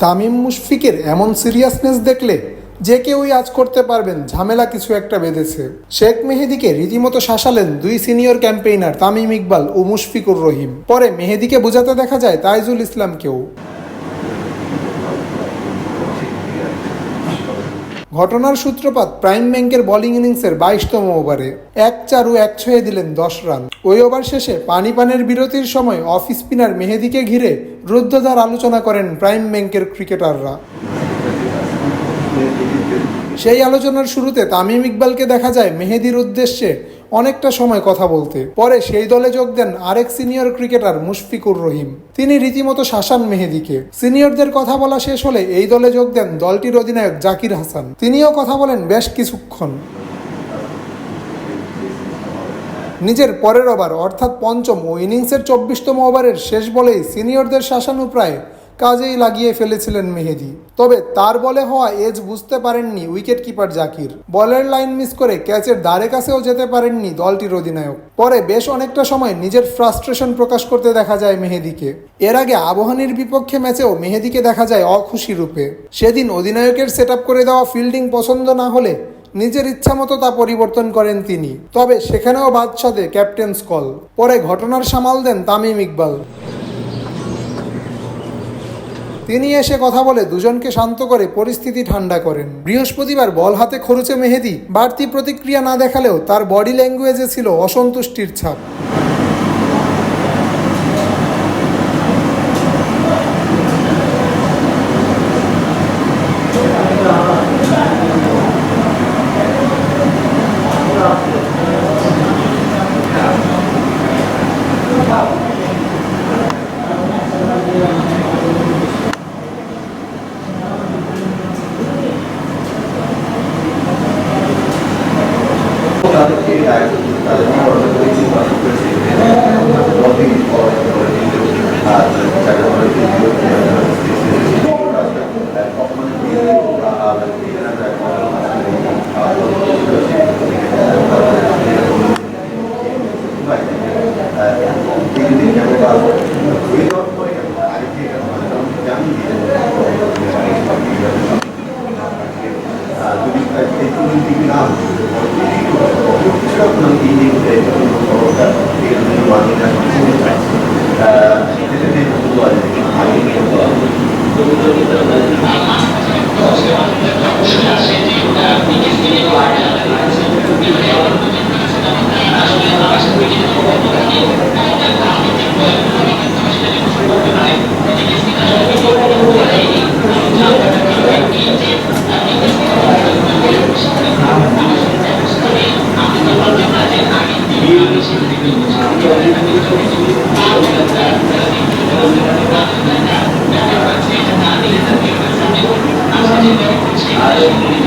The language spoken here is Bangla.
তামিম মুশফিকের এমন সিরিয়াসনেস দেখলে যে কেউই আজ করতে পারবেন ঝামেলা কিছু একটা বেঁধেছে। শেখ মেহেদীকে রীতিমতো শাসালেন দুই সিনিয়র ক্যাম্পেইনার তামিম ইকবাল ও মুশফিকুর রহিম। পরে মেহেদীকে বোঝাতে দেখা যায় তাইজুল ইসলামকেও। ঘটনার সূত্রপাত প্রাইম ব্যাংকের বোলিং ইনিংসের 22তম ওভারে 1-4 ও 1-6 দিলেন 10 রান। ওই ওভার শেষে পানিপানের বিরতির সময় অফ স্পিনার মেহেদীকে ঘিরে রুদ্ধদ্বার আলোচনা করেন প্রাইম ব্যাংকের ক্রিকেটাররা। সেই আলোচনার শুরুতে তামিম ইকবালকে দেখা যায় মেহেদীর উদ্দেশ্যে অনেকটা সময় কথা বলতে। পরে সেই দলে যোগ দেন আরেক সিনিয়র ক্রিকেটার মুশফিকুর রহিম। তিনি রীতিমতো শাসান মেহেদীকে। সিনিয়রদের কথা বলা শেষ হলে এই দলে যোগ দেন দলটির অধিনায়ক জাকির হাসান। তিনিও কথা বলেন বেশ কিছুক্ষণ। নিজের পরের ওভার অর্থাৎ পঞ্চম ও ইনিংসের 24তম ওভারের শেষ বলেই সিনিয়রদের শাসানো প্রায় কাজেই লাগিয়ে ফেলেছিলেন মেহেদী। তবে তার বলে হওয়া এজ বুঝতে পারেননি উইকেট কিপার জাকির। বলের লাইন মিস করে ক্যাচের ধারে কাছেও যেতে পারেননি দলটির অধিনায়ক। পরে বেশ অনেকটা সময় নিজের ফ্রাস্ট্রেশন প্রকাশ করতে দেখা যায় মেহেদীকে। এর আগে আবাহনীর বিপক্ষে ম্যাচেও মেহেদীকে দেখা যায় অখুশি রূপে। সেদিন অধিনায়কের সেট আপ করে দেওয়া ফিল্ডিং পছন্দ না হলে নিজের ইচ্ছামতো তা পরিবর্তন করেন তিনি। তবে সেখানেও বাদ সাধে ক্যাপ্টেন্স কল। পরে ঘটনার সামাল দেন তামিম ইকবাল। তিনি এসে কথা বলে দুজনকে শান্ত করে পরিস্থিতি ঠান্ডা করেন। বৃহস্পতিবার বল হাতে খরুচে মেহেদী বাড়তি প্রতিক্রিয়া না দেখালেও তার বডি ল্যাঙ্গুয়েজে ছিল অসন্তুষ্টির ছাপ। I